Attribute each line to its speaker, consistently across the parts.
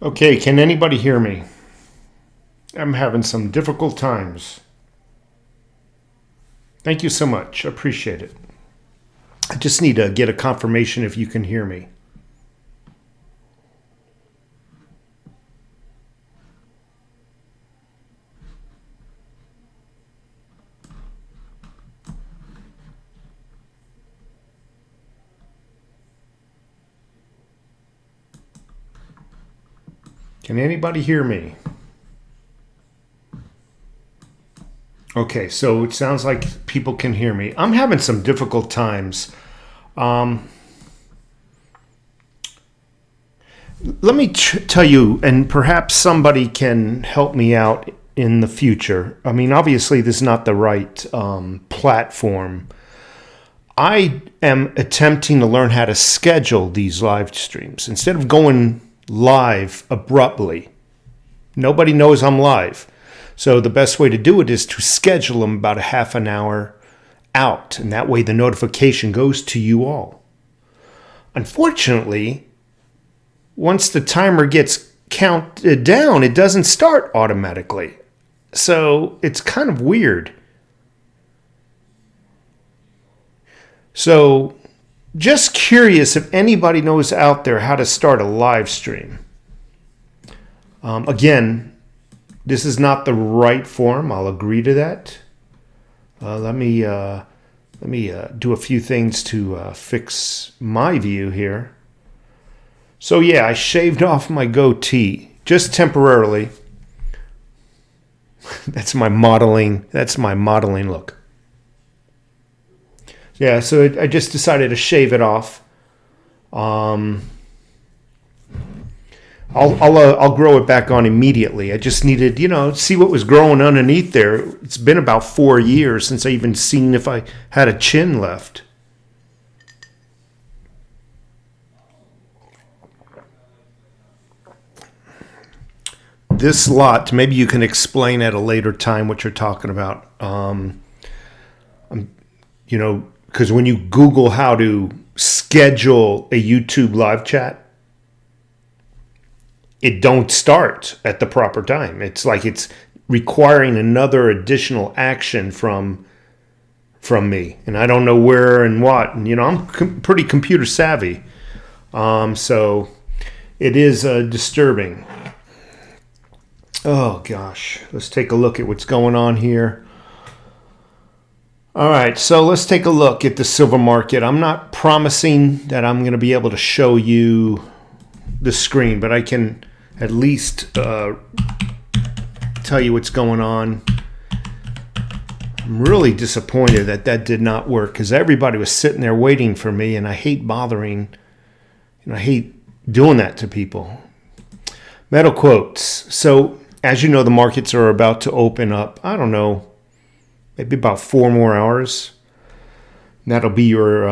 Speaker 1: Okay, can anybody hear me? I'm having some difficult times. Thank you so much. Appreciate it. I just need to get a confirmation if you can hear me. Can anybody hear me? Okay, so it sounds like people can hear me. I'm having some difficult times. Um, Let me tell you, and perhaps somebody can help me out in the future. I mean, obviously, this is not the right platform. I am attempting to learn how to schedule these live streams instead of going live abruptly. Nobody knows I'm live. So the best way to do it is to schedule them about a half an hour out. And that way the notification goes to you all. Unfortunately, once the timer gets counted down, it doesn't start automatically. So it's kind of weird. So just curious if anybody knows out there how to start a live stream. Again, this is not the right form. I'll agree to that. Let me do a few things to fix my view here. So yeah, I shaved off my goatee just temporarily. That's my modeling look. Yeah, so I just decided to shave it off. I'll grow it back on immediately. I just needed, see what was growing underneath there. It's been about 4 years since I even seen if I had a chin left. This lot, maybe you can explain at a later time what you're talking about. Because when you Google how to schedule a YouTube live chat, it don't start at the proper time. It's like it's requiring another additional action from me, and I don't know where and what. And I'm pretty computer savvy, so it is disturbing. Oh gosh, let's take a look at what's going on here. All right, so let's take a look at the silver market. I'm not promising that I'm going to be able to show you the screen, but I can at least tell you what's going on. I'm really disappointed that did not work because everybody was sitting there waiting for me, and I hate bothering, I hate doing that to people. Metal quotes. So as you know, the markets are about to open up. I don't know, maybe about 4 more hours. That'll be your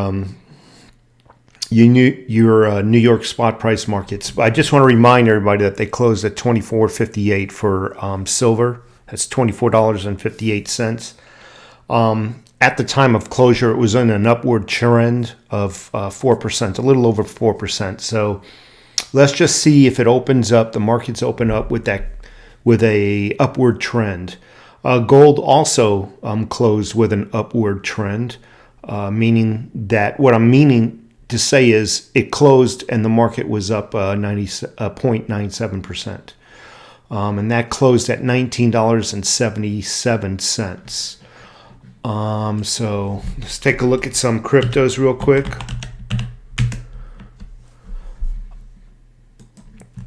Speaker 1: New York spot price markets. I just want to remind everybody that they closed at $24.58 for silver. That's $24.58. At the time of closure, it was in an upward trend of 4%, a little over 4%. So let's just see if it opens up. The markets open up with a upward trend. Gold also closed with an upward trend, meaning that what I'm meaning to say is it closed and the market was up 0.97%. And that closed at $19.77. So let's take a look at some cryptos real quick.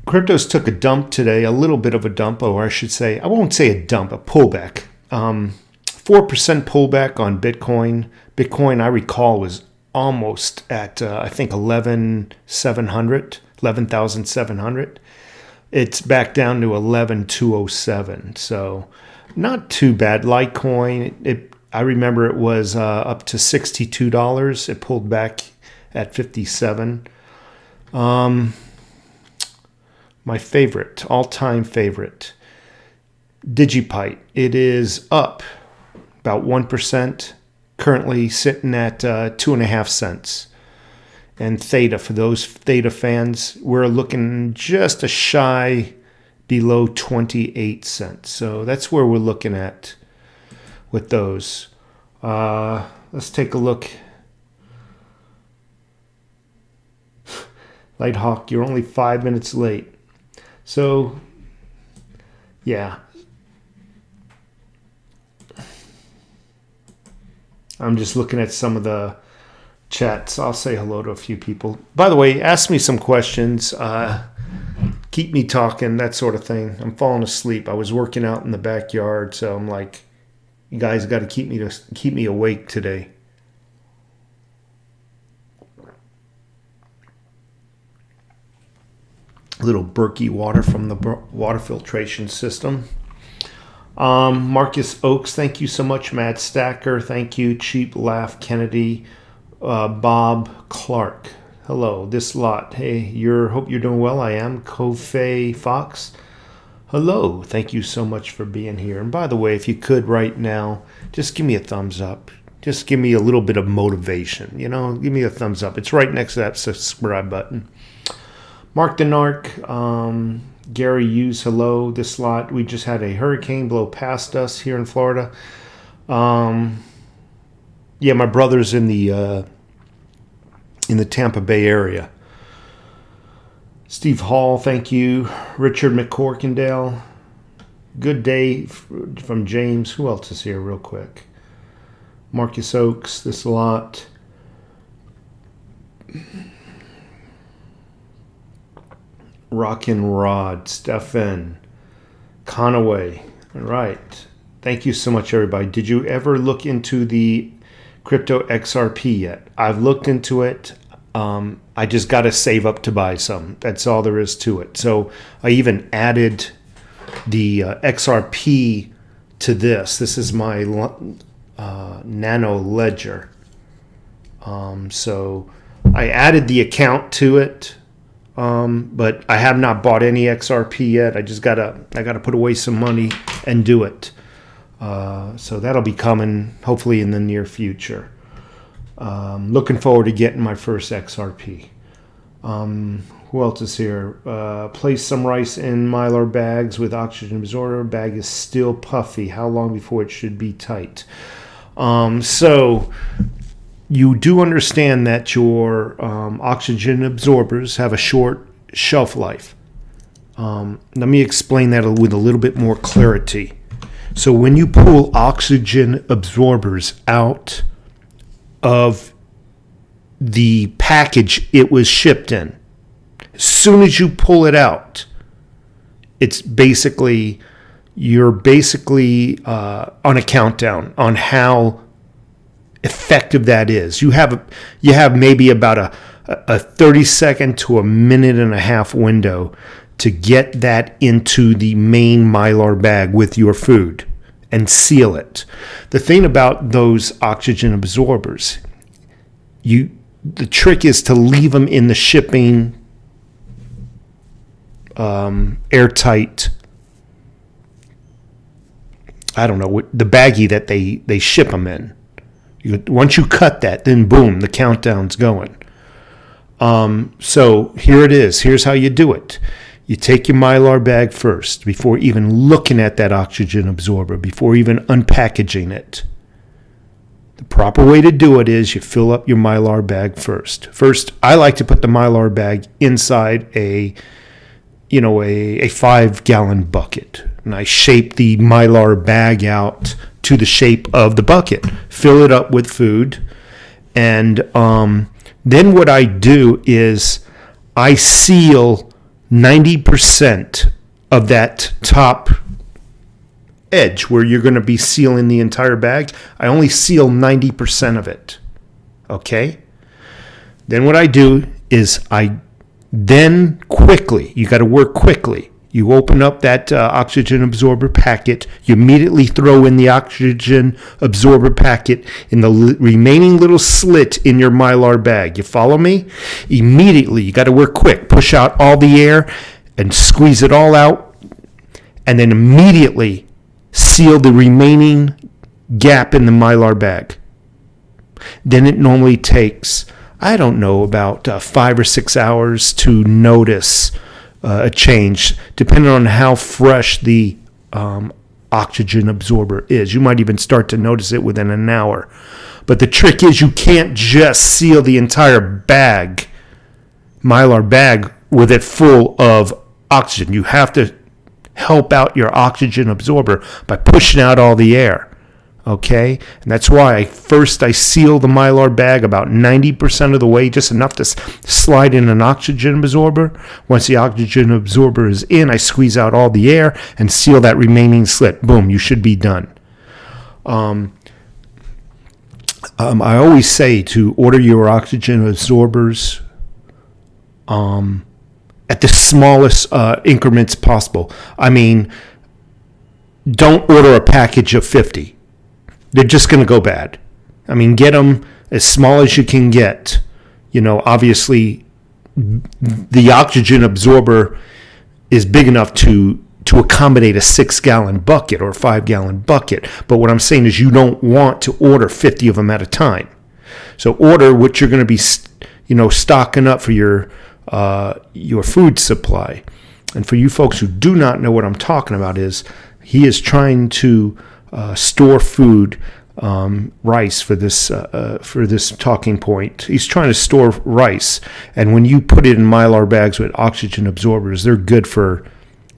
Speaker 1: Cryptos took a dump today, a little bit of a dump, or I should say, I won't say a dump, a pullback. 4% pullback on Bitcoin. Bitcoin, I recall, was almost at, I think, 11,700. It's back down to 11,207. So not too bad. Litecoin, I remember it was up to $62. It pulled back at 57. My favorite, all-time favorite, Digibyte. It is up about 1%, currently sitting at 2.5 cents. and Theta. For those Theta fans, we're looking just a shy below 28 cents. So that's where we're looking at with those. Let's take a look. Lighthawk, you're only 5 minutes late. So, yeah. I'm just looking at some of the chats. I'll say hello to a few people. By the way, ask me some questions. Keep me talking, that sort of thing. I'm falling asleep. I was working out in the backyard, so I'm like, you guys got to keep me awake today. Little Berkey water from the water filtration system. Marcus Oakes, thank you so much. Matt Stacker, thank you. Cheap Laugh Kennedy. Bob Clark, hello. This lot, hey, hope you're doing well. I am. Kofe Fox, hello. Thank you so much for being here. And by the way, if you could right now, just give me a thumbs up. Just give me a little bit of motivation. Give me a thumbs up. It's right next to that subscribe button. Mark the Narc, Gary Hughes, hello. This lot, we just had a hurricane blow past us here in Florida. Yeah, my brother's in the Tampa Bay area. Steve Hall, thank you. Richard McCorkindale, good day from James. Who else is here real quick? Marcus Oakes, this lot. Rockin' Rod, Stefan, Conaway. All right. Thank you so much, everybody. Did you ever look into the crypto XRP yet? I've looked into it. I just got to save up to buy some. That's all there is to it. So I even added the XRP to this. This is my Nano Ledger. So I added the account to it. But I have not bought any XRP yet. I gotta put away some money and do it. So that'll be coming hopefully in the near future. Looking forward to getting my first XRP. Who else is here? Place some rice in Mylar bags with oxygen absorber. Bag is still puffy. How long before it should be tight? So you do understand that your oxygen absorbers have a short shelf life. Let me explain that with a little bit more clarity. So when you pull oxygen absorbers out of the package it was shipped in, as soon as you pull it out, you're basically on a countdown on how effective that is. You have maybe about a 30-second to a minute and a half window to get that into the main Mylar bag with your food and seal it. The thing about those oxygen absorbers, the trick is to leave them in the shipping airtight, I don't know, the baggie that they ship them in. Once you cut that, then boom, the countdown's going. So here it is. Here's how you do it. You take your Mylar bag first before even looking at that oxygen absorber, before even unpackaging it. The proper way to do it is you fill up your Mylar bag first. First, I like to put the Mylar bag inside a 5-gallon bucket. And I shape the Mylar bag out to the shape of the bucket. Fill it up with food. And then what I do is I seal 90% of that top edge where you're going to be sealing the entire bag. I only seal 90% of it. Okay? Then what I do is you got to work quickly. You open up that oxygen absorber packet. You immediately throw in the oxygen absorber packet in the remaining little slit in your Mylar bag. You follow me? Immediately, you got to work quick. Push out all the air and squeeze it all out. And then immediately seal the remaining gap in the Mylar bag. Then it normally takes I don't know, about 5 or 6 hours to notice a change, depending on how fresh the oxygen absorber is. You might even start to notice it within an hour. But the trick is you can't just seal the entire bag, Mylar bag, with it full of oxygen. You have to help out your oxygen absorber by pushing out all the air. Okay? And that's why I seal the Mylar bag about 90% of the way, just enough to slide in an oxygen absorber. Once the oxygen absorber is in, I squeeze out all the air and seal that remaining slit. Boom, you should be done. I always say to order your oxygen absorbers at the smallest increments possible. I mean, don't order a package of 50. They're just going to go bad. I mean, get them as small as you can get. Obviously, the oxygen absorber is big enough to accommodate a 6-gallon bucket or a 5-gallon bucket. But what I'm saying is you don't want to order 50 of them at a time. So order what you're going to be, stocking up for your food supply. And for you folks who do not know what I'm talking about, he is trying to store food, rice for this talking point. He's trying to store rice, and when you put it in Mylar bags with oxygen absorbers, they're good for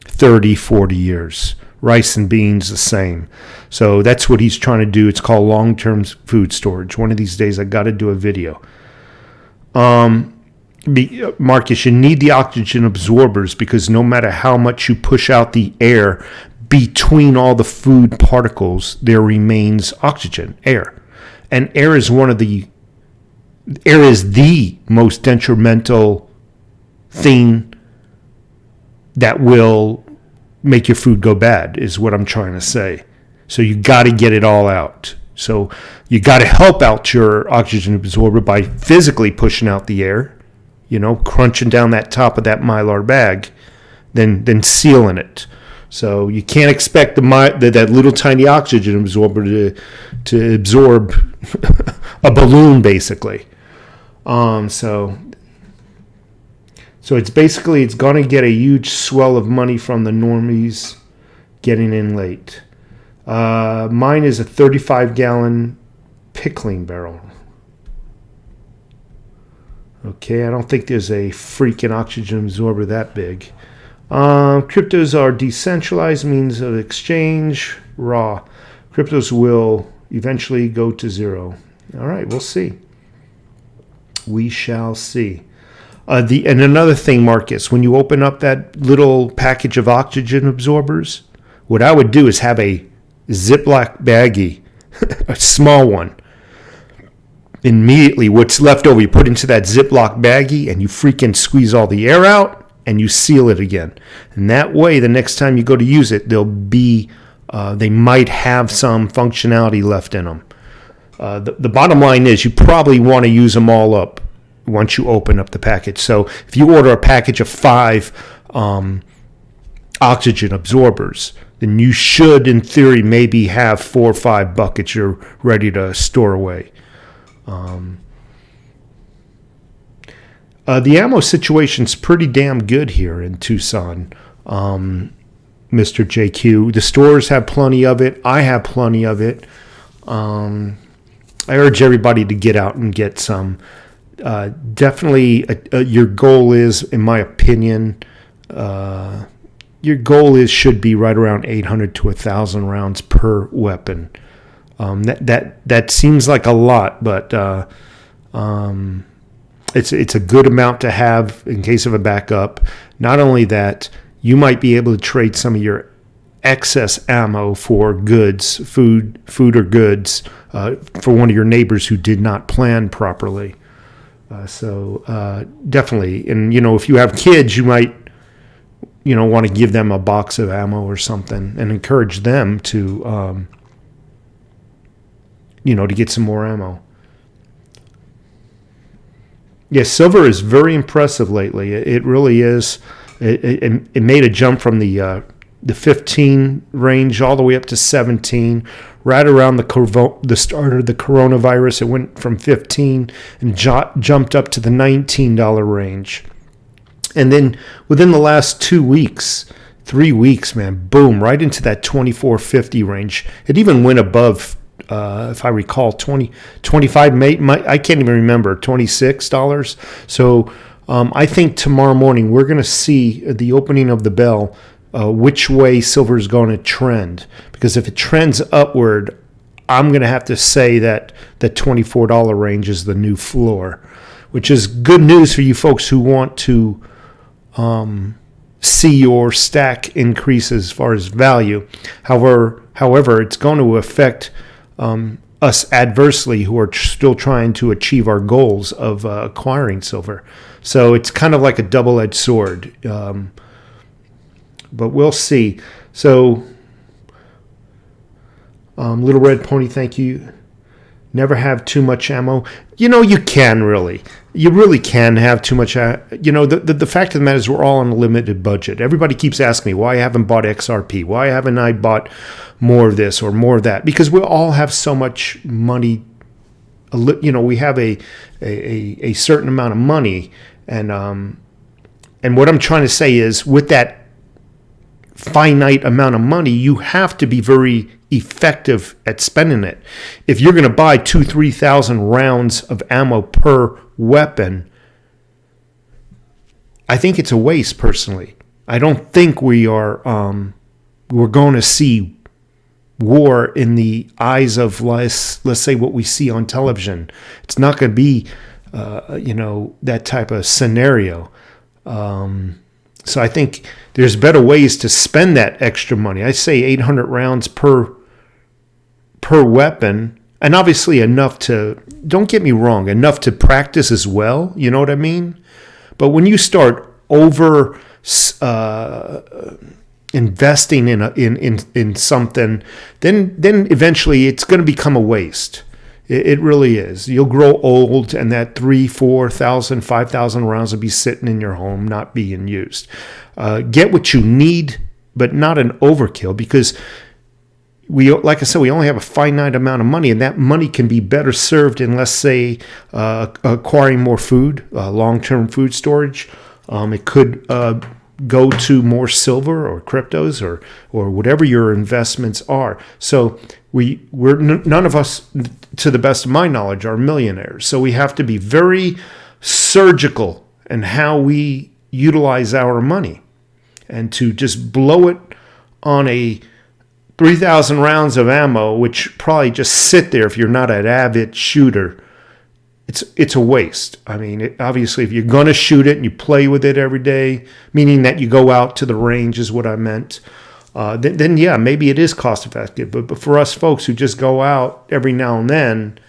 Speaker 1: 30, 40 years. Rice and beans the same. So that's what he's trying to do. It's called long-term food storage. One of these days I got to do a video. Marcus, you need the oxygen absorbers because no matter how much you push out the air between all the food particles, there remains oxygen, air. And air is the most detrimental thing that will make your food go bad, is what I'm trying to say. So you got to get it all out. So you got to help out your oxygen absorber by physically pushing out the air, crunching down that top of that Mylar bag, then sealing it. So you can't expect that little tiny oxygen absorber to absorb a balloon, basically. So it's going to get a huge swell of money from the normies getting in late. Mine is a 35-gallon pickling barrel. Okay, I don't think there's a freaking oxygen absorber that big. Cryptos are decentralized means of exchange. Raw. Cryptos will eventually go to zero. All right, we'll see. We shall see. And another thing, Marcus, when you open up that little package of oxygen absorbers, what I would do is have a Ziploc baggie, a small one. Immediately, what's left over, you put into that Ziploc baggie and you freaking squeeze all the air out and you seal it again. And that way, the next time you go to use it, they might have some functionality left in them. The bottom line is you probably want to use them all up once you open up the package. So if you order a package of 5 oxygen absorbers, then you should, in theory, maybe have 4 or 5 buckets you're ready to store away. The ammo situation's pretty damn good here in Tucson, Mr. JQ. The stores have plenty of it. I have plenty of it. I urge everybody to get out and get some. Definitely, your goal is, in my opinion, should be right around 800 to 1,000 rounds per weapon. That seems like a lot, but it's a good amount to have in case of a backup. Not only that, you might be able to trade some of your excess ammo for goods, food or goods, for one of your neighbors who did not plan properly. So definitely, and if you have kids, you might want to give them a box of ammo or something and encourage them to to get some more ammo. Yes, silver is very impressive lately. It really is. It made a jump from the the 15 range all the way up to 17. Right around the start of the coronavirus, it went from 15 and jumped up to the $19 range. And then within the last 2 weeks, 3 weeks, man, boom, right into that 24.50 range. It even went above, if I recall, 25, I can't even remember, $26. So I think tomorrow morning we're going to see at the opening of the bell which way silver is going to trend. Because if it trends upward, I'm going to have to say that the $24 range is the new floor, which is good news for you folks who want to see your stack increase as far as value. However, it's going to affect us adversely who are still trying to achieve our goals of acquiring silver. So it's kind of like a double-edged sword. But we'll see. So, Little Red Pony, thank you. Never have too much ammo. You can really. You really can have too much. The fact of the matter is we're all on a limited budget. Everybody keeps asking me why I haven't bought XRP. Why haven't I bought more of this or more of that? Because we all have so much money. We have a certain amount of money. And what I'm trying to say is with that finite amount of money, you have to be very effective at spending it. If you're going to buy 2,000-3,000 rounds of ammo per weapon, I think it's a waste. Personally, I don't think we're going to see war in the eyes of let's say what we see on television. It's not going to be that type of scenario. So I think there's better ways to spend that extra money. I say 800 rounds per weapon, and obviously enough to, don't get me wrong, enough to practice as well. You know what I mean? But when you start over investing in something, then eventually it's going to become a waste. It really is. You'll grow old, and that 3,000, 4,000, 5,000 rounds will be sitting in your home, not being used. Get what you need, but not an overkill, because like I said, we only have a finite amount of money, and that money can be better served in, let's say, acquiring more food, long-term food storage. It could go to more silver or cryptos or whatever your investments are. So we're none of us, to the best of my knowledge, are millionaires. So we have to be very surgical in how we utilize our money, and to just blow it on a 3,000 rounds of ammo, which probably just sit there if you're not an avid shooter. It's a waste. I mean, obviously, if you're going to shoot it and you play with it every day, meaning that you go out to the range is what I meant, then yeah, maybe it is cost effective. But for us folks who just go out every now and then,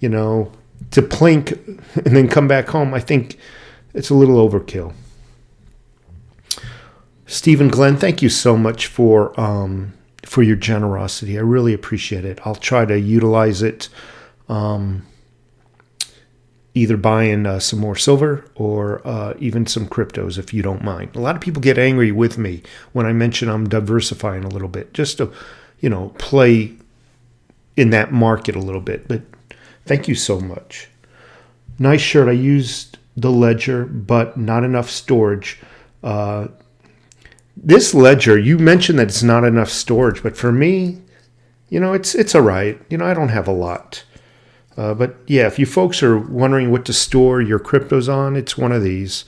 Speaker 1: to plink and then come back home, I think it's a little overkill. Stephen Glenn, thank you so much for your generosity. I really appreciate it. I'll try to utilize it. Either buying some more silver or even some cryptos, if you don't mind. A lot of people get angry with me when I mention I'm diversifying a little bit, just to, play in that market a little bit. But thank you so much. Nice shirt. I used the Ledger, but not enough storage. This Ledger, you mentioned that it's not enough storage, but for me, it's all right. I don't have a lot. But yeah, if you folks are wondering what to store your cryptos on, it's one of these.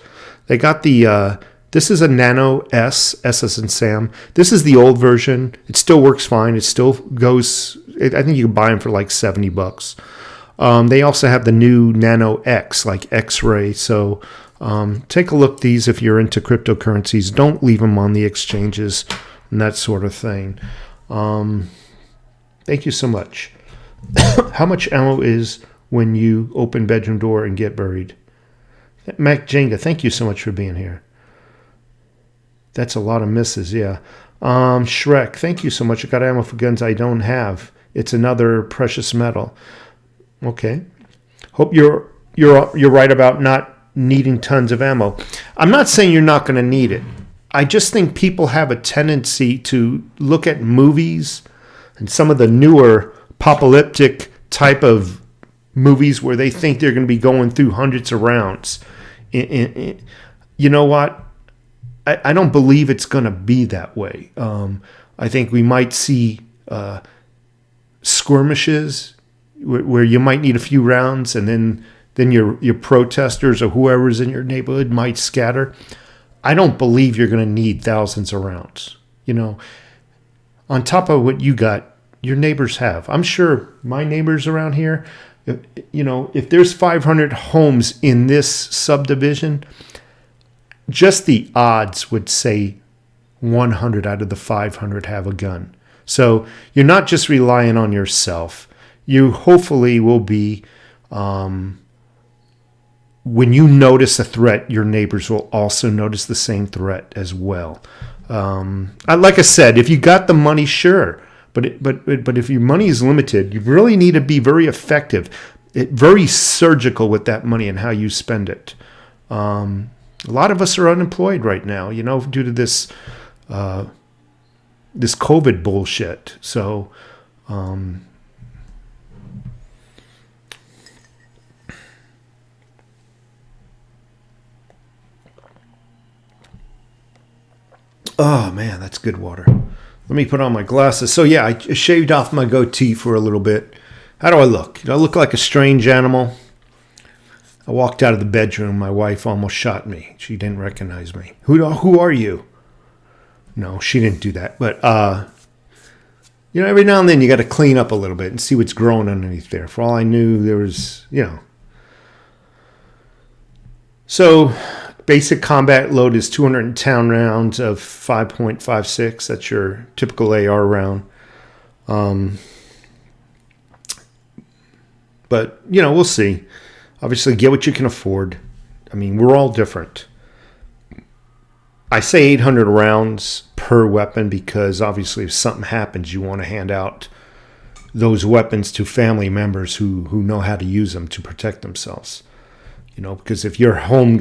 Speaker 1: They got this is a Nano S as in Sam. This is the old version. It still works fine. It still goes, I think you can buy them for like $70. They also have the new Nano X, like X-ray. So take a look at these if you're into cryptocurrencies. Don't leave them on the exchanges and that sort of thing. Thank you so much. How much ammo is when you open bedroom door and get buried? Mac Jenga, thank you so much for being here. That's a lot of misses, yeah. Shrek, thank you so much. I got ammo for guns I don't have. It's another precious metal. Okay. Hope you're right about not needing tons of ammo. I'm not saying you're not going to need it. I just think people have a tendency to look at movies and some of the newer apocalyptic type of movies where they think they're going to be going through hundreds of rounds. You know what? I don't believe it's going to be that way. I think we might see skirmishes where you might need a few rounds, and then your protesters or whoever's in your neighborhood might scatter. I don't believe you're going to need thousands of rounds. On top of what you got, your neighbors have. I'm sure my neighbors around here, if there's 500 homes in this subdivision, just the odds would say 100 out of the 500 have a gun. So you're not just relying on yourself. You hopefully will be, when you notice a threat, your neighbors will also notice the same threat as well. Like I said, if you got the money, sure. But if your money is limited, you really need to be very effective, very surgical with that money and how you spend it. A lot of us are unemployed right now, due to this this COVID bullshit. So, oh man, that's good water. Let me put on my glasses. So yeah, I shaved off my goatee for a little bit. How do I look? Do I look like a strange animal? I walked out of the bedroom. My wife almost shot me. She didn't recognize me. Who are you? No, she didn't do that. But, every now and then you got to clean up a little bit and see what's growing underneath there. For all I knew, there was, So, basic combat load is 210 rounds of 5.56. That's your typical AR round. But, we'll see. Obviously, get what you can afford. I mean, we're all different. I say 800 rounds per weapon because obviously if something happens, you want to hand out those weapons to family members who know how to use them to protect themselves. Because if your home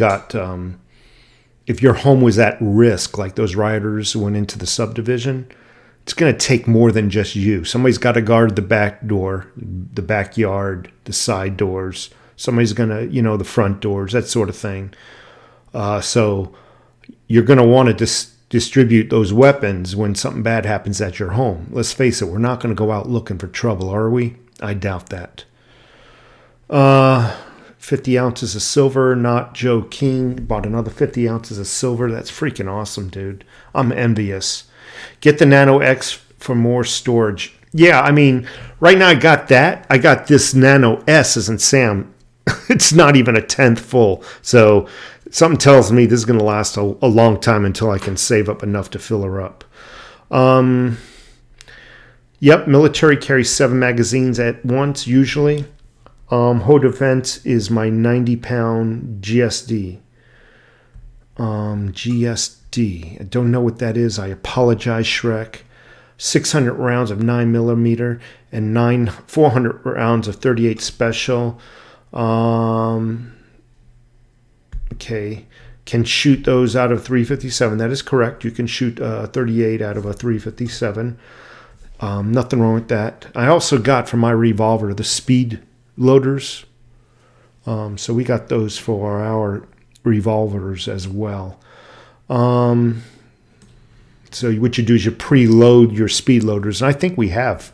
Speaker 1: was at risk, like those rioters went into the subdivision, it's going to take more than just you. Somebody's got to guard the back door, the backyard, the side doors. Somebody's going to, the front doors, that sort of thing. So you're going to want to distribute those weapons when something bad happens at your home. Let's face it, we're not going to go out looking for trouble, are we? I doubt that. 50 ounces of silver, not Joe King. Bought another 50 ounces of silver. That's freaking awesome, dude. I'm envious. Get the Nano X for more storage. Yeah, I mean, right now I got that. I got this Nano S as in Sam. It's not even a tenth full. So something tells me this is going to last a long time until I can save up enough to fill her up. Yep, military carries 7 magazines at once, usually. Home Defense is my 90-pound GSD. GSD. I don't know what that is. I apologize, Shrek. 600 rounds of 9mm and 400 rounds of 38 special. Okay, can shoot those out of 357. That is correct. You can shoot 38 out of a 357. Nothing wrong with that. I also got for my revolver the speed loaders. So we got those for our revolvers as well. So what you do is you preload your speed loaders. And I think we have,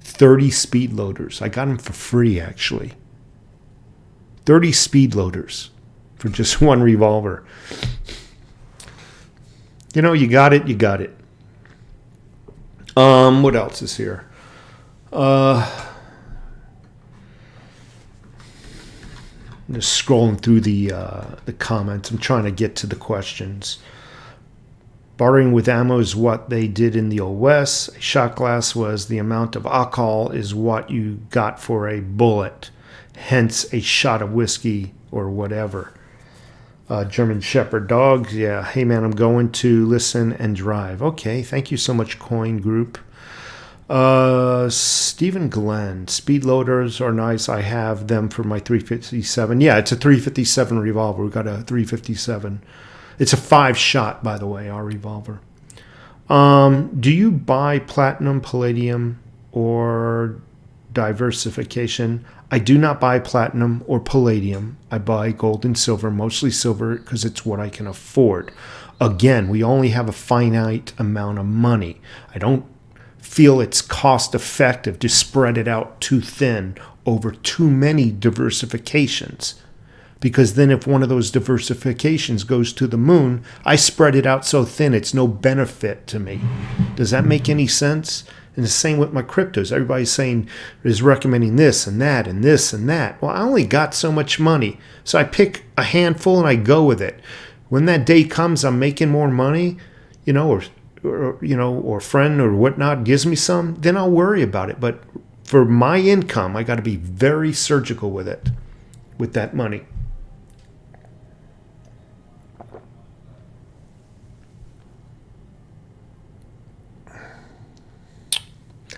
Speaker 1: 30 speed loaders. I got them for free, actually. 30 speed loaders for just one revolver. You got it, you got it. What else is here? I'm just scrolling through the comments. I'm trying to get to the questions. Bartering with ammo is what they did in the Old West. A shot glass was the amount of alcohol is what you got for a bullet. Hence a shot of whiskey or whatever. German Shepherd dogs. Yeah. Hey, man, I'm going to listen and drive. Okay. Thank you so much, Coin Group. Stephen Glenn, speed loaders are nice. I have them for my 357. Yeah, it's a 357 revolver. We got a 357. It's a 5-shot, by the way, our revolver. Do you buy platinum, palladium, or diversification? I do not buy platinum or palladium. I buy gold and silver, mostly silver, because it's what I can afford. Again, we only have a finite amount of money. I don't feel it's cost effective to spread it out too thin over too many diversifications, because then if one of those diversifications goes to the moon, I spread it out so thin it's no benefit to me. Does that make any sense? And the same with my cryptos. Everybody's saying is recommending this and that and this and that. Well, I only got so much money, so I pick a handful and I go with it. When that day comes, I'm making more money, or a friend or whatnot gives me some, then I'll worry about it. But for my income, I got to be very surgical with it, with that money.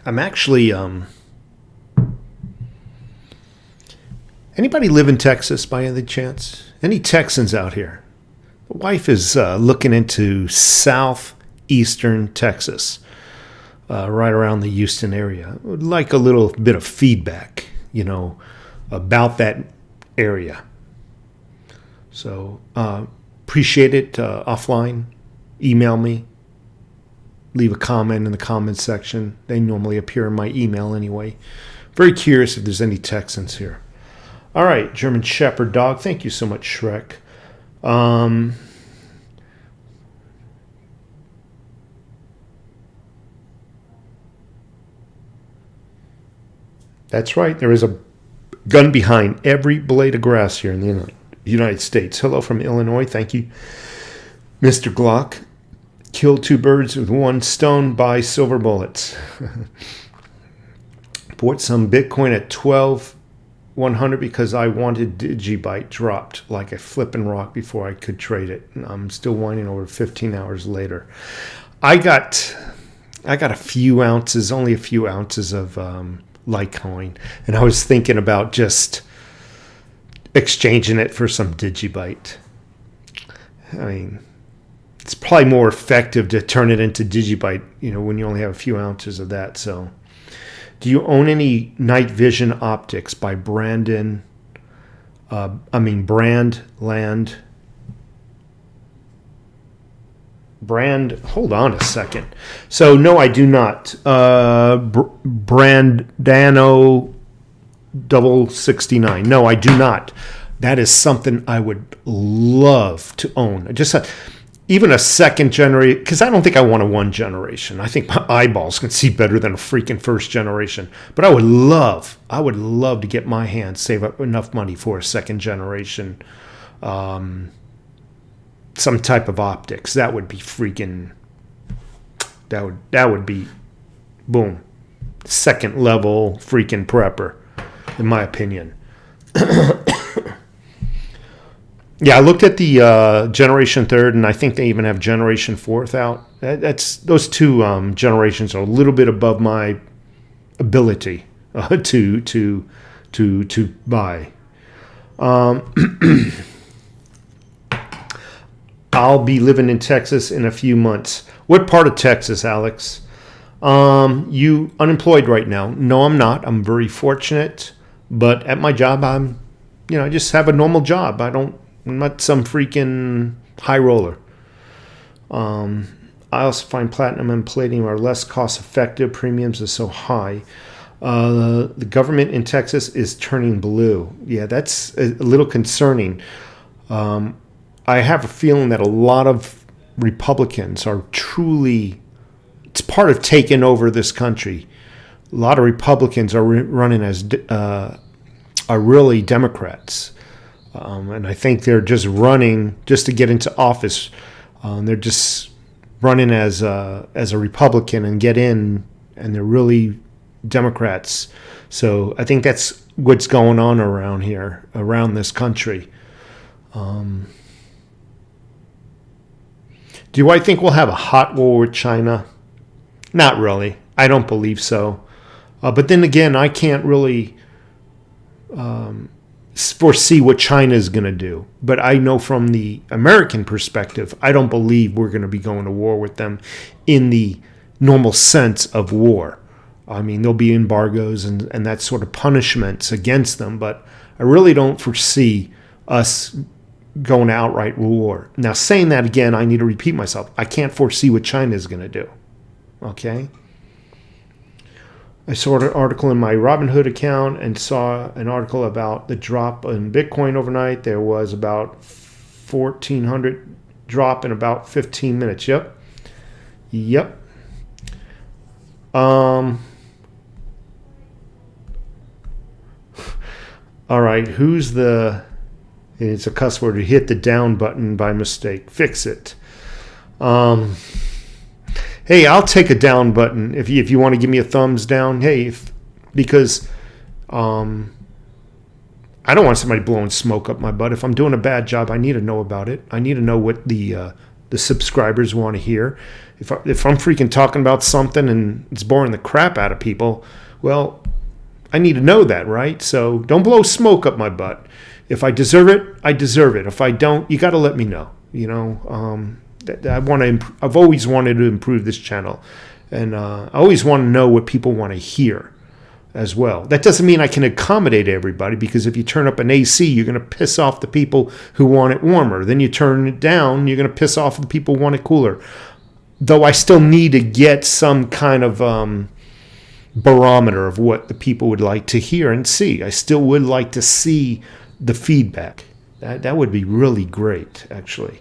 Speaker 1: I'm actually, anybody live in Texas by any chance? Any Texans out here? The wife is looking into southeastern Texas, right around the Houston area. Would like a little bit of feedback, about that area. So appreciate it. Offline, email me. Leave a comment in the comments section. They normally appear in my email anyway. Very curious if there's any Texans here. All right, German Shepherd dog. Thank you so much, Shrek. That's right. There is a gun behind every blade of grass here in the United States. Hello from Illinois. Thank you, Mr. Glock. Kill 2 birds with 1 stone, buy silver bullets. Bought some Bitcoin at 12,100 because I wanted Digibyte dropped like a flipping rock before I could trade it. And I'm still whining over 15 hours later. I got a few ounces, only a few ounces of Litecoin, and I was thinking about just exchanging it for some Digibyte. I mean, it's probably more effective to turn it into Digibyte, when you only have a few ounces of that. So, do you own any night vision optics by Brand Land? Hold on a second. So, no, I do not. Brandano 69. No, I do not. That is something I would love to own. Even a second generation, because I don't think I want a 1 generation. I think my eyeballs can see better than a freaking first generation. But I would love to get my hands, save up enough money for a second generation, some type of optics. That would be freaking. That would be, boom, second level freaking prepper, in my opinion. Yeah, I looked at the Generation 3rd, and I think they even have Generation 4th out. Those 2 generations are a little bit above my ability to buy. I'll be living in Texas in a few months. What part of Texas, Alex? You unemployed right now? No, I'm not. I'm very fortunate, but at my job, I just have a normal job. I'm not some freaking high roller. I also find platinum and palladium are less cost effective. Premiums are so high. The government in Texas is turning blue. Yeah, that's a little concerning. I have a feeling that a lot of Republicans are truly, it's part of taking over this country. A lot of Republicans are running as, are really Democrats. And I think they're just running just to get into office. They're just running as a Republican and get in, and they're really Democrats. So I think that's what's going on around here, around this country. Do I think we'll have a hot war with China? Not really. I don't believe so. But then again, I can't really foresee what China is going to do. But I know from the American perspective, I don't believe we're going to be going to war with them in the normal sense of war. I mean, there'll be embargoes and that sort of punishments against them, but I really don't foresee us going to outright war. Now, saying that again, I need to repeat myself. I can't foresee what China is going to do. Okay? I saw an article in my Robinhood account and saw an article about the drop in Bitcoin overnight. There was about 1,400 drop in about 15 minutes. Yep. All right, it's a cuss word, to hit the down button by mistake. Fix it. Hey, I'll take a down button if you want to give me a thumbs down. Hey, because I don't want somebody blowing smoke up my butt. If I'm doing a bad job, I need to know about it. I need to know what the subscribers want to hear. If I'm freaking talking about something and it's boring the crap out of people, well, I need to know that, right? So don't blow smoke up my butt. If I deserve it, I deserve it. If I don't, you got to let me know. You know, I've always wanted to improve this channel, and I always want to know what people want to hear as well. That doesn't mean I can accommodate everybody, because if you turn up an AC, you're going to piss off the people who want it warmer. Then you turn it down, you're going to piss off the people who want it cooler. Though I still need to get some kind of barometer of what the people would like to hear and see. I still would like to see the feedback. That would be really great, actually.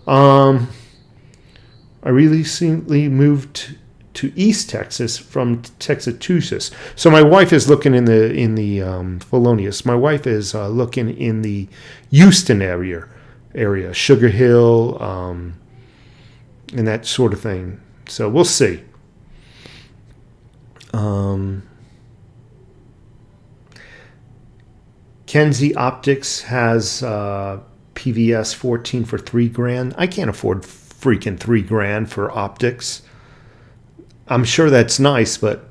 Speaker 1: I recently moved to East Texas from Texas. So my wife is looking in the Felonious. My wife is looking in the Houston area, Sugar Hill, and that sort of thing. So we'll see. Kenzie Optics has PVS 14 for $3,000. I can't afford freaking $3,000 for optics. I'm sure that's nice, but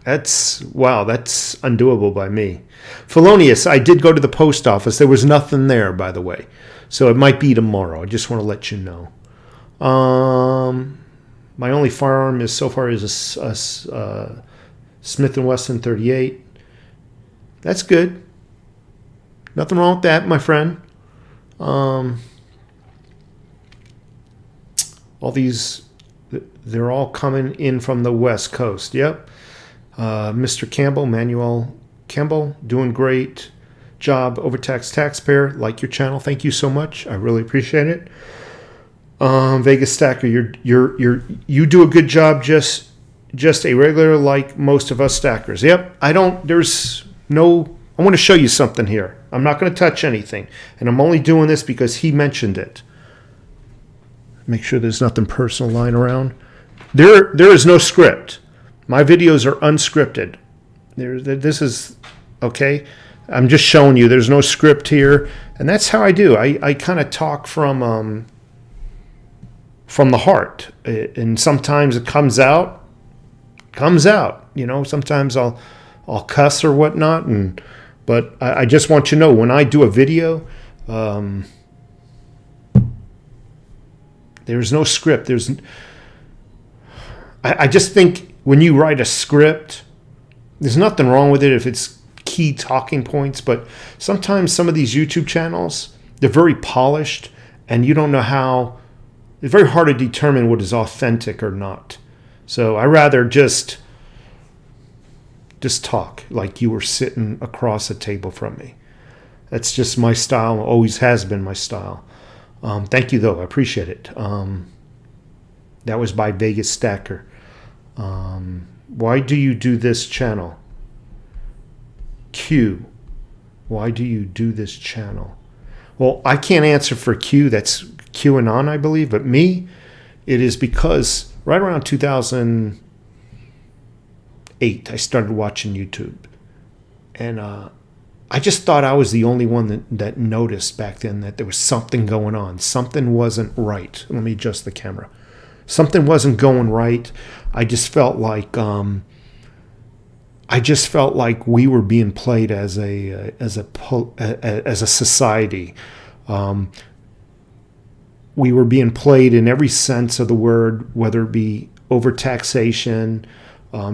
Speaker 1: that's undoable by me. Felonious, I did go to the post office. There was nothing there, by the way. So it might be tomorrow. I just want to let you know. My only firearm is so far is a Smith & Wesson 38. That's good. Nothing wrong with that, my friend. All these, they're all coming in from the West Coast. Yep. Mr. Campbell, Manuel Campbell, doing great job. Overtaxed taxpayer, like your channel. Thank you so much. I really appreciate it. Vegas Stacker, you do a good job. Just a regular like most of us stackers. Yep. I want to show you something here. I'm not going to touch anything, and I'm only doing this because he mentioned it. Make sure there's nothing personal lying around. There is no script. My videos are unscripted. This is okay. I'm just showing you. There's no script here, and that's how I do. I kind of talk from the heart, and sometimes it comes out. You know, sometimes I'll cuss or whatnot, but I just want you to know, when I do a video, there's no script. I just think when you write a script, there's nothing wrong with it if it's key talking points, but sometimes some of these YouTube channels, they're very polished, and you don't know how. It's very hard to determine what is authentic or not. So I rather just talk like you were sitting across a table from me. That's just my style. Always has been my style. Thank you, though. I appreciate it. That was by Vegas Stacker. Why do you do this channel? Q. Why do you do this channel? Well, I can't answer for Q. That's QAnon, I believe. But me, it is because right around 2008, I started watching YouTube. And I just thought I was the only one that noticed back then that there was something going on. Something wasn't right. Let me adjust the camera. Something wasn't going right. I just felt like we were being played as a society. We were being played in every sense of the word, whether it be overtaxation,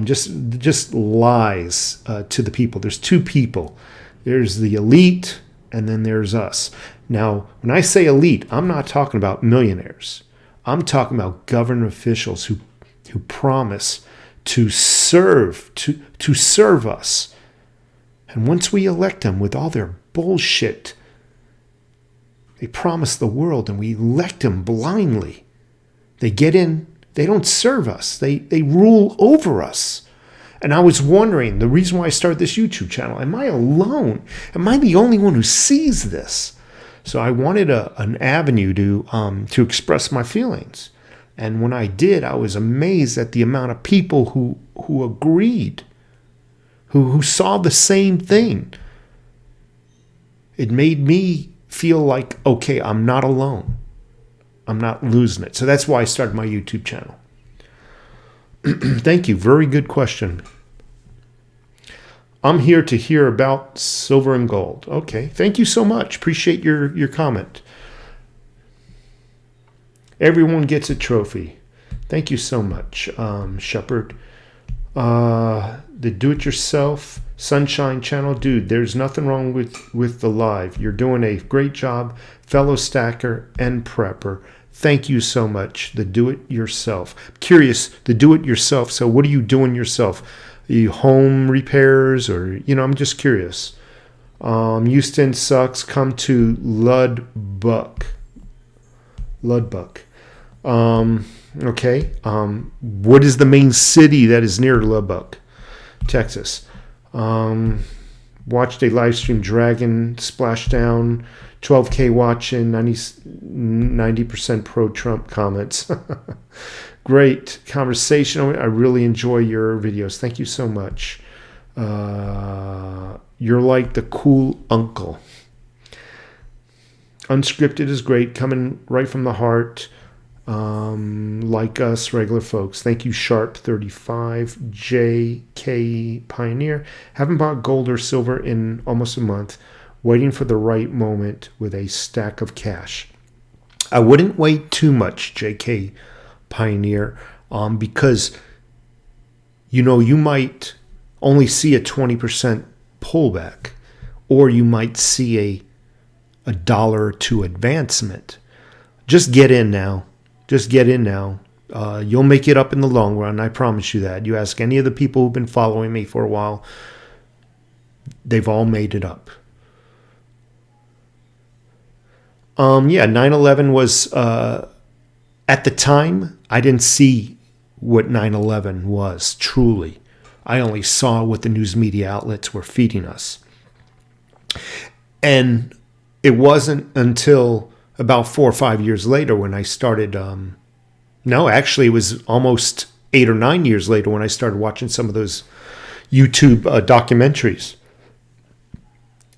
Speaker 1: just lies to the people. There's two people. There's the elite, and then there's us. Now, when I say elite, I'm not talking about millionaires. I'm talking about government officials who promise to serve us. And once we elect them with all their bullshit, they promise the world and we elect them blindly. They get in, they don't serve us. They rule over us. And I was wondering, the reason why I started this YouTube channel, am I alone? Am I the only one who sees this? So I wanted an avenue to express my feelings. And when I did, I was amazed at the amount of people who agreed, who saw the same thing. It made me feel like, okay, I'm not alone. I'm not losing it. So that's why I started my YouTube channel. Thank you. Very good question. I'm here to hear about silver and gold. Okay. Thank you so much. Appreciate your comment. Everyone gets a trophy. Thank you so much, Shepard. The do-it-yourself Sunshine Channel. Dude, there's nothing wrong with the live. You're doing a great job, fellow stacker and prepper. Thank you so much. The do-it-yourself. Curious, the do-it-yourself. So what are you doing yourself? Are you home repairs or, I'm just curious. Houston sucks. Come to Lubbock. Okay. What is the main city that is near Lubbock, Texas? Watched a live stream, Dragon Splashdown, 12K watching, 90% pro-Trump comments. Great conversation. I really enjoy your videos. Thank you so much. You're like the cool uncle. Unscripted is great, coming right from the heart. Like us regular folks. Thank you, Sharp35, JK Pioneer. Haven't bought gold or silver in almost a month. Waiting for the right moment with a stack of cash. I wouldn't wait too much, JK Pioneer, because you might only see a 20% pullback, or you might see a dollar or two advancement. Just get in now. You'll make it up in the long run. I promise you that. You ask any of the people who've been following me for a while, they've all made it up. 9/11 was, at the time, I didn't see what 9/11 was, truly. I only saw what the news media outlets were feeding us. And it wasn't until about 4 or 5 years later when I started, actually it was almost 8 or 9 years later when I started watching some of those YouTube documentaries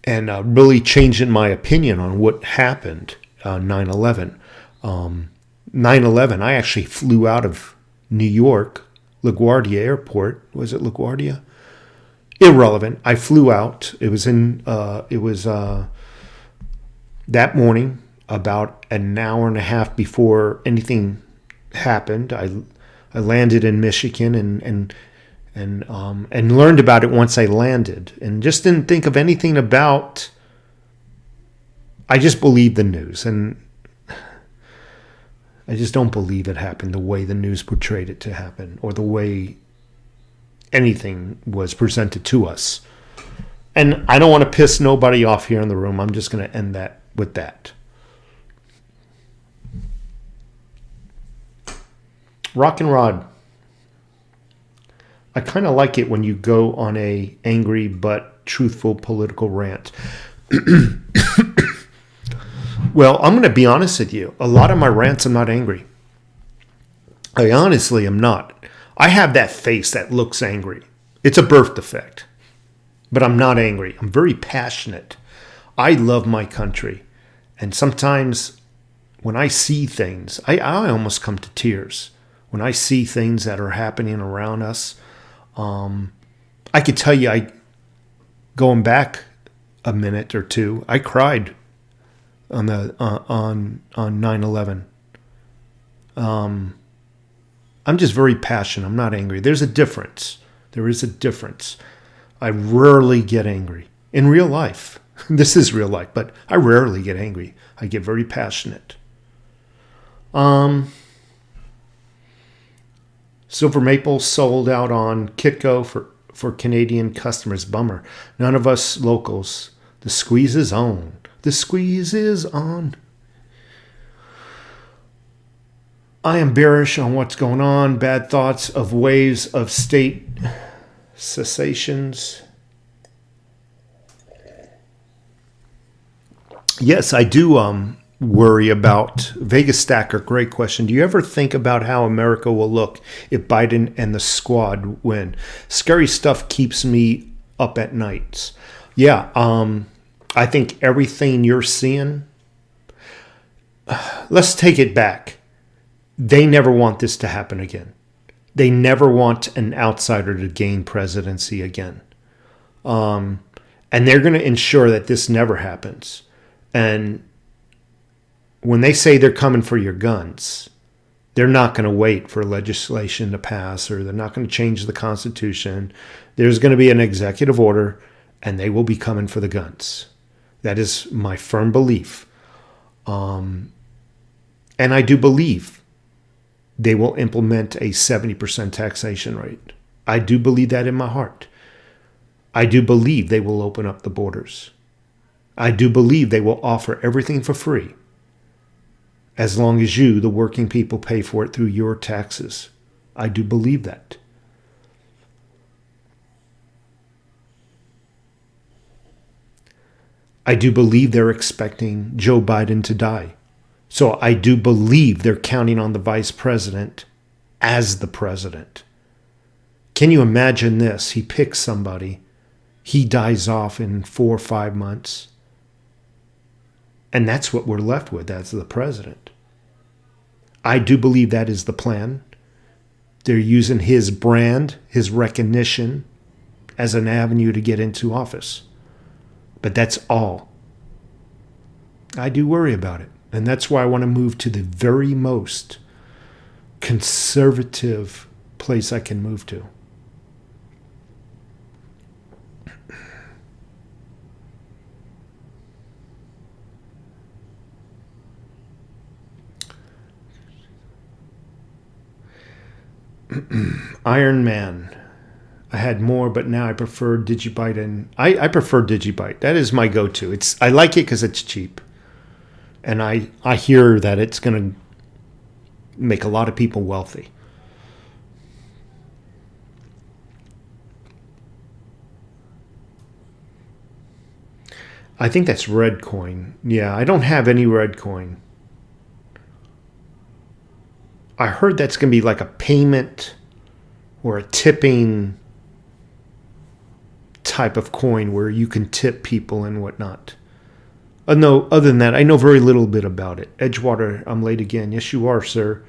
Speaker 1: and really changing my opinion on what happened 9/11. 9/11, I actually flew out of New York, LaGuardia Airport. Was it LaGuardia? Irrelevant. I flew out. It was that morning, about an hour and a half before anything happened. I landed in Michigan and learned about it once I landed, and just didn't think of anything about. I just believed the news, and I just don't believe it happened the way the news portrayed it to happen, or the way anything was presented to us. And I don't want to piss nobody off here in the room. I'm just going to end that with that. Rock and Rod. I kind of like it when you go on a angry but truthful political rant. Well, I'm going to be honest with you. A lot of my rants, I'm not angry. I honestly am not. I have that face that looks angry. It's a birth defect. But I'm not angry. I'm very passionate. I love my country. And sometimes when I see things, I almost come to tears. when I see things that are happening around us, I could tell you, going back a minute or two, I cried on 9/11. I'm just very passionate. I'm not angry. There's a difference. There is a difference. I rarely get angry in real life. This is real life, but I rarely get angry. I get very passionate. Silver Maple sold out on Kitco for Canadian customers. Bummer. None of us locals. The squeeze is on. The squeeze is on. I am bearish on what's going on. Bad thoughts of waves of state cessations. Yes, I do worry about Vegas Stacker. Great question. Do you ever think about how America will look if Biden and the squad win? Scary stuff keeps me up at nights. Yeah, I think everything you're seeing, let's take it back. They never want this to happen again. They never want an outsider to gain presidency again. And they're going to ensure that this never happens. And when they say they're coming for your guns, they're not going to wait for legislation to pass, or they're not going to change the Constitution. There's going to be an executive order, and they will be coming for the guns. That is my firm belief. And I do believe they will implement a 70% taxation rate. I do believe that in my heart. I do believe they will open up the borders. I do believe they will offer everything for free, as long as you, the working people, pay for it through your taxes. I do believe that. I do believe they're expecting Joe Biden to die. So I do believe they're counting on the vice president as the president. Can you imagine this? He picks somebody. He dies off in 4 or 5 months. And that's what we're left with as the president. I do believe that is the plan. They're using his brand, his recognition, as an avenue to get into office. But that's all. I do worry about it. And that's why I want to move to the very most conservative place I can move to. Iron Man. I had more, but now I prefer Digibyte, and I prefer Digibyte. That is my go-to. I like it because it's cheap, and I hear that it's going to make a lot of people wealthy. I think that's red coin. Yeah, I don't have any red coin. I heard that's going to be like a payment or a tipping type of coin where you can tip people and whatnot. No, other than that, I know very little bit about it. Edgewater, I'm late again. Yes, you are, sir.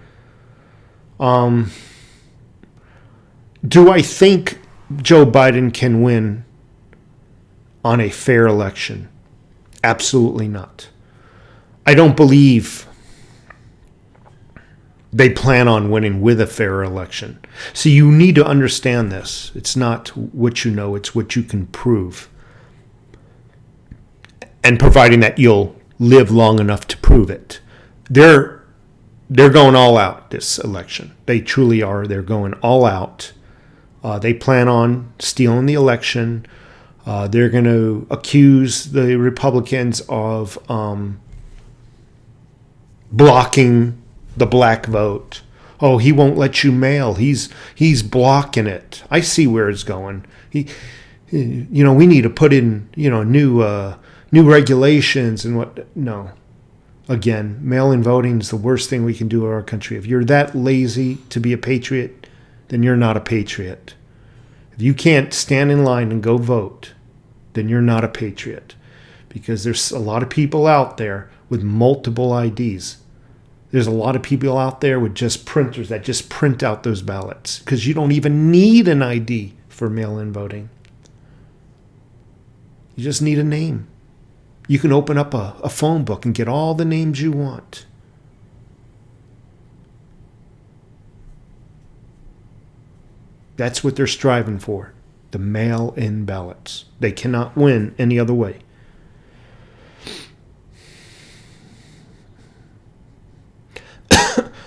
Speaker 1: Do I think Joe Biden can win on a fair election? Absolutely not. I don't believe they plan on winning with a fair election. So you need to understand this. It's not what you know, it's what you can prove. And providing that you'll live long enough to prove it. They're going all out this election. They truly are. They're going all out. They plan on stealing the election. They're going to accuse the Republicans of blocking the black vote. Oh, he won't let you mail. He's blocking it. I see where it's going. We need to put in, new regulations and what. No. Again, mail-in voting is the worst thing we can do in our country. If you're that lazy to be a patriot, then you're not a patriot. If you can't stand in line and go vote, then you're not a patriot. Because there's a lot of people out there with multiple IDs There's a lot of people out there with just printers that just print out those ballots because you don't even need an ID for mail-in voting. You just need a name. You can open up a phone book and get all the names you want. That's what they're striving for, the mail-in ballots. They cannot win any other way.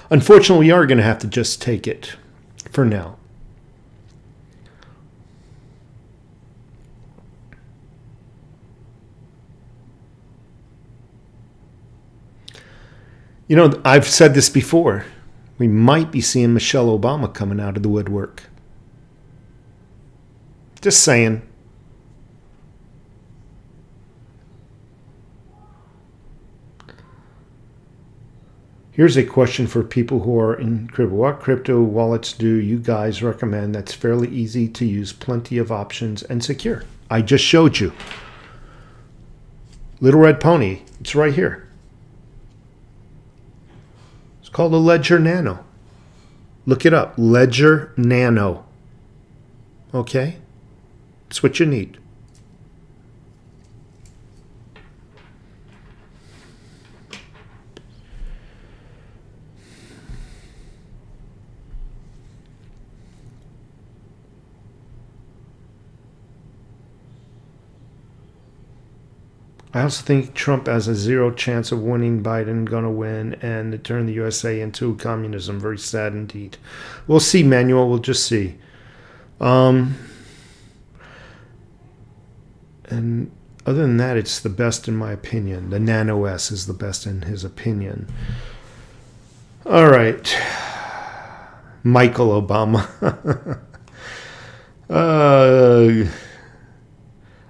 Speaker 1: Unfortunately, we are going to have to just take it for now. You know, I've said this before. We might be seeing Michelle Obama coming out of the woodwork. Just saying. Here's a question for people who are in crypto. What crypto wallets do you guys recommend that's fairly easy to use, plenty of options, and secure? I just showed you. Little Red Pony. It's right here. It's called a Ledger Nano. Look it up. Ledger Nano. Okay? That's what you need. I also think Trump has a zero chance of winning. Biden gonna win and to turn the USA into communism. Very sad indeed. We'll see, Manuel. We'll just see. And other than that, it's the best in my opinion. The Nano S is the best in his opinion. All right. Michael Obama.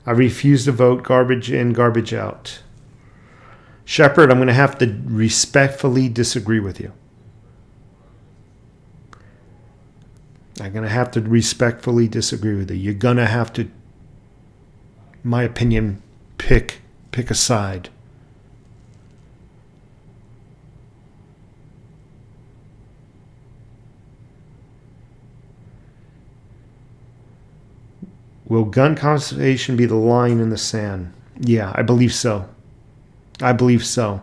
Speaker 1: I refuse to vote. Garbage in, garbage out. Shepard, I'm going to have to respectfully disagree with you. I'm going to have to respectfully disagree with you. You're going to have to, in my opinion, pick a side. Will gun conservation be the line in the sand? Yeah, I believe so. I believe so.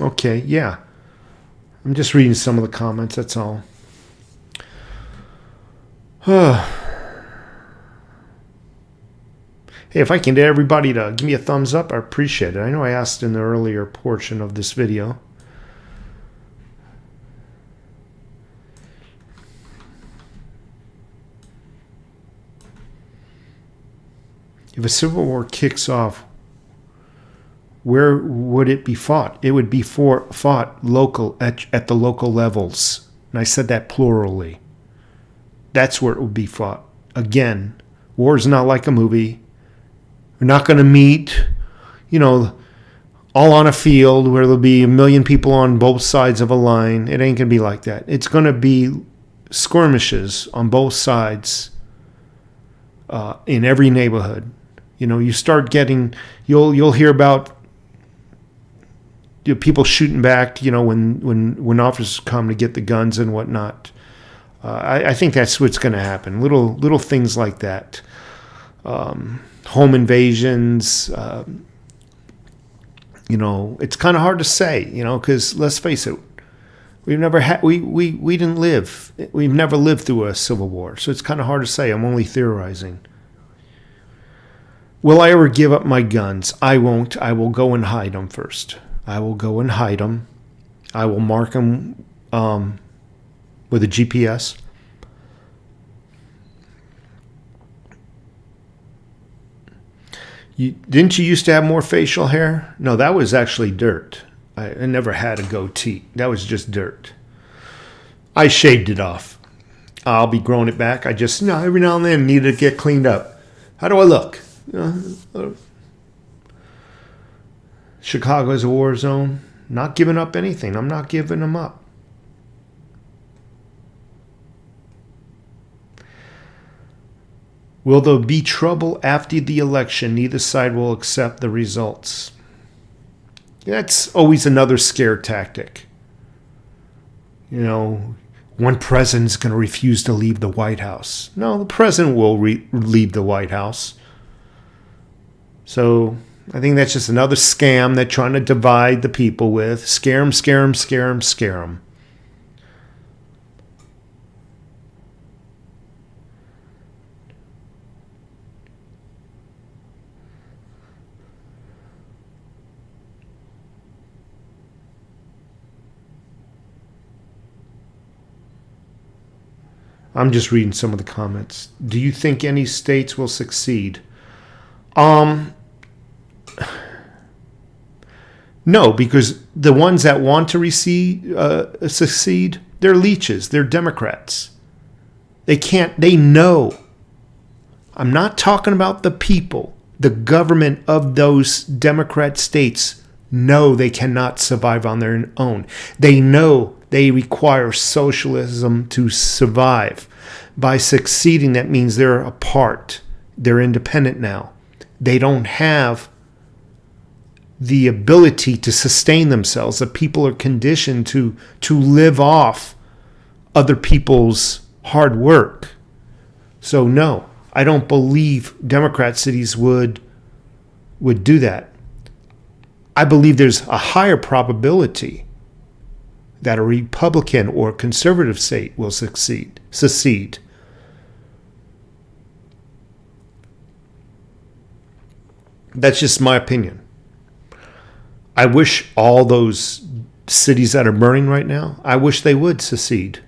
Speaker 1: Okay, yeah. I'm just reading some of the comments, that's all. Hey, if I can get everybody to give me a thumbs up, I appreciate it. I know I asked in the earlier portion of this video. If a civil war kicks off, where would it be fought? It would be fought local at the local levels. And I said that plurally. That's where it would be fought. Again, war is not like a movie. We're not going to meet, all on a field where there'll be 1 million people on both sides of a line. It ain't going to be like that. It's going to be skirmishes on both sides in every neighborhood. You start getting, you'll hear about people shooting back, when officers come to get the guns and whatnot. I think that's what's going to happen. Little things like that. Home invasions. It's kind of hard to say, because let's face it, we've never had we didn't live. We've never lived through a civil war, so it's kind of hard to say. I'm only theorizing. Will I ever give up my guns? I won't. I will go and hide them first. I will go and hide them. I will mark them with a GPS. Didn't you used to have more facial hair? No, that was actually dirt. I never had a goatee. That was just dirt. I shaved it off. I'll be growing it back. I just, every now and then need to get cleaned up. How do I look? Chicago is a war zone. Not giving up anything. I'm not giving them up. Will there be trouble after the election? Neither side will accept the results. That's always another scare tactic. You know, one president's going to refuse to leave the White House. No, the president will leave the White House. So I think that's just another scam they're trying to divide the people with. Scare them, scare them, scare them, scare them. I'm just reading some of the comments. Do you think any states will succeed? No, because the ones that want to succeed, they're leeches. They're Democrats. They know. I'm not talking about the people. The government of those Democrat states know they cannot survive on their own. They know they require socialism to survive. By succeeding, that means they're apart. They're independent now. They don't have the ability to sustain themselves. The people are conditioned to live off other people's hard work. So no, I don't believe Democrat cities would do that. I believe there's a higher probability that a Republican or conservative state will secede. That's just my opinion. I wish all those cities that are burning right now, I wish they would secede.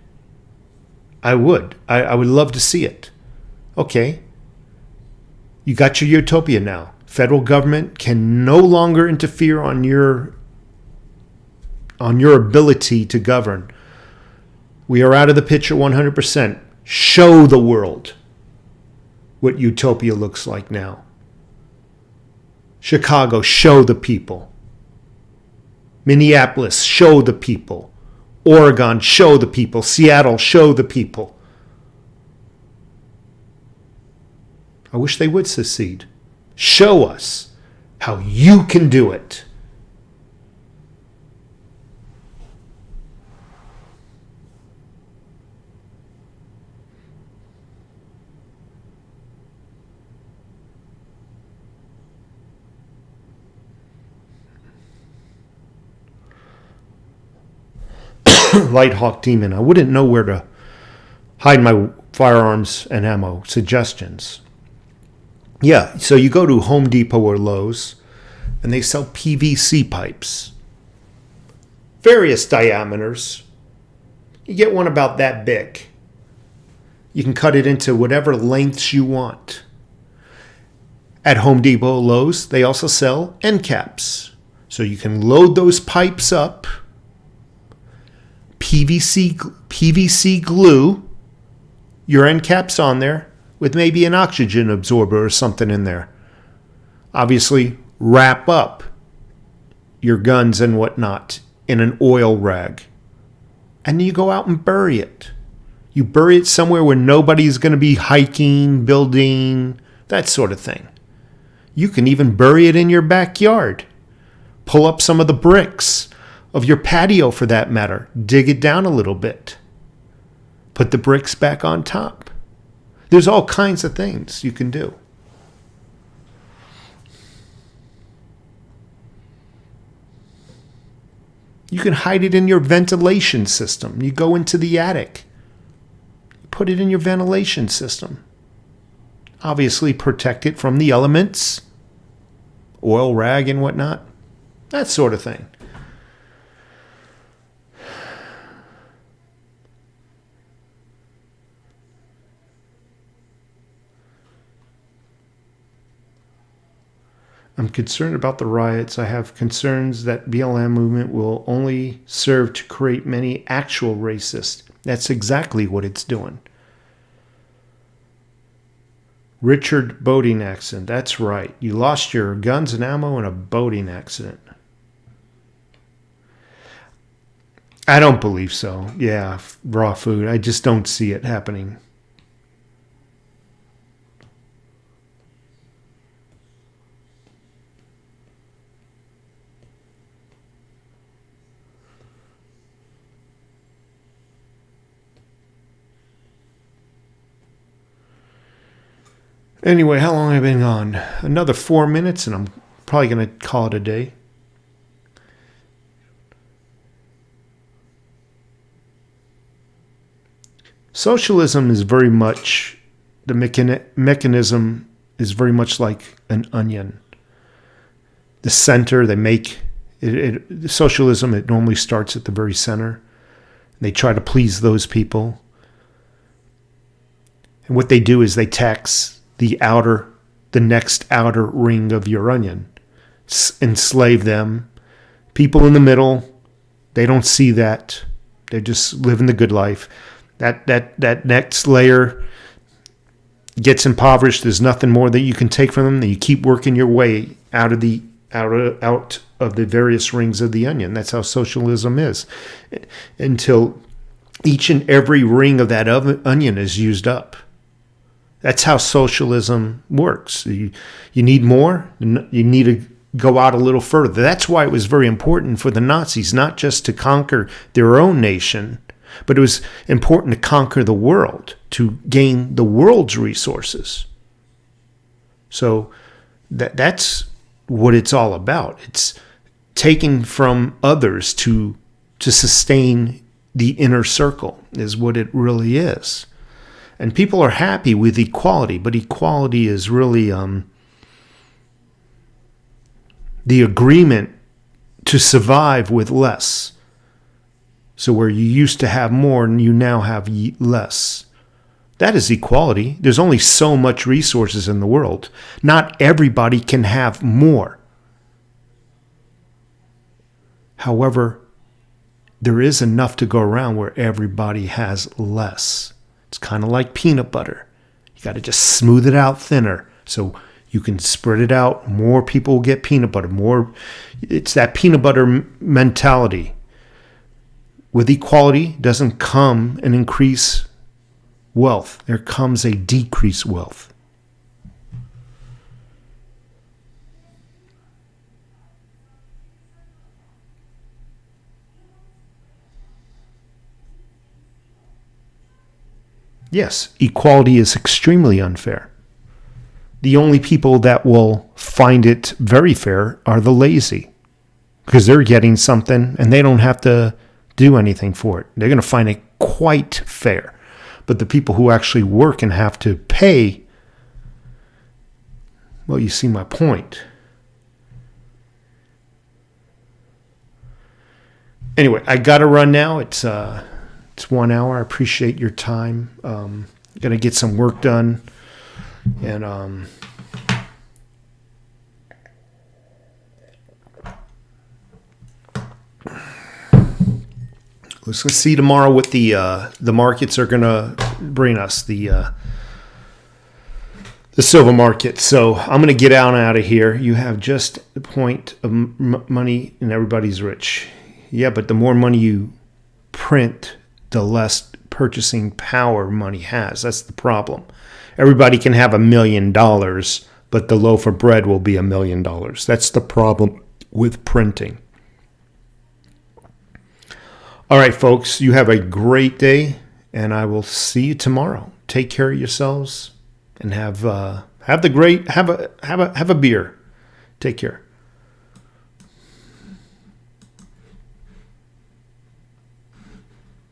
Speaker 1: I would. I would love to see it. Okay. You got your utopia now. Federal government can no longer interfere on your ability to govern. We are out of the picture 100%. Show the world what utopia looks like now. Chicago, show the people. Minneapolis, show the people. Oregon, show the people. Seattle, show the people. I wish they would secede. Show us how you can do it. Lighthawk Demon, I wouldn't know where to hide my firearms and ammo. Suggestions. Yeah, so you go to Home Depot or Lowe's, and they sell PVC pipes. Various diameters. You get one about that big. You can cut it into whatever lengths you want. At Home Depot or Lowe's, they also sell end caps. So you can load those pipes up. PVC glue, your end caps on there with maybe an oxygen absorber or something in there. Obviously, wrap up your guns and whatnot in an oil rag. And then you go out and bury it. You bury it somewhere where nobody's going to be hiking, building, that sort of thing. You can even bury it in your backyard. Pull up some of the bricks of your patio, for that matter. Dig it down a little bit. Put the bricks back on top. There's all kinds of things you can do. You can hide it in your ventilation system. You go into the attic. Put it in your ventilation system. Obviously protect it from the elements. Oil rag and whatnot. That sort of thing. I'm concerned about the riots. I have concerns that BLM movement will only serve to create many actual racists. That's exactly what it's doing. Richard, boating accident. That's right. You lost your guns and ammo in a boating accident. I don't believe so. Yeah, raw food. I just don't see it happening. Anyway, how long have I been gone? Another 4 minutes, and I'm probably going to call it a day. Socialism is very much, the mechanism is very much like an onion. The center, they make, socialism, it normally starts at the very center. They try to please those people. And what they do is they tax the next outer ring of your onion, enslave them. People in the middle, they don't see that. They're just living the good life. That next layer gets impoverished. There's nothing more that you can take from them. Then you keep working your way out of the various rings of the onion. That's how socialism is, until each and every ring of that onion is used up. That's how socialism works. You need more. You need to go out a little further. That's why it was very important for the Nazis not just to conquer their own nation, but it was important to conquer the world, to gain the world's resources. So that's what it's all about. It's taking from others to sustain the inner circle is what it really is. And people are happy with equality, but equality is really the agreement to survive with less. So where you used to have more and you now have less. That is equality. There's only so much resources in the world. Not everybody can have more. However, there is enough to go around where everybody has less. It's kind of like peanut butter. You got to just smooth it out thinner so you can spread it out. More people will get peanut butter. It's that peanut butter mentality. With equality doesn't come an increase wealth. There comes a decrease wealth. Yes, equality is extremely unfair. The only people that will find it very fair are the lazy, because they're getting something and they don't have to do anything for it. They're going to find it quite fair. But the people who actually work and have to pay, well, you see my point. Anyway, I got to run now. It's 1 hour. I appreciate your time. Gonna get some work done, and let's see tomorrow what the markets are gonna bring us. The silver market. So I'm gonna get out of here. You have just the point of money, and everybody's rich. Yeah, but the more money you print, the less purchasing power money has. That's the problem. Everybody can have $1 million, but the loaf of bread will be $1 million. That's the problem with printing. All right, folks, you have a great day, and I will see you tomorrow. Take care of yourselves, and have a beer. Take care.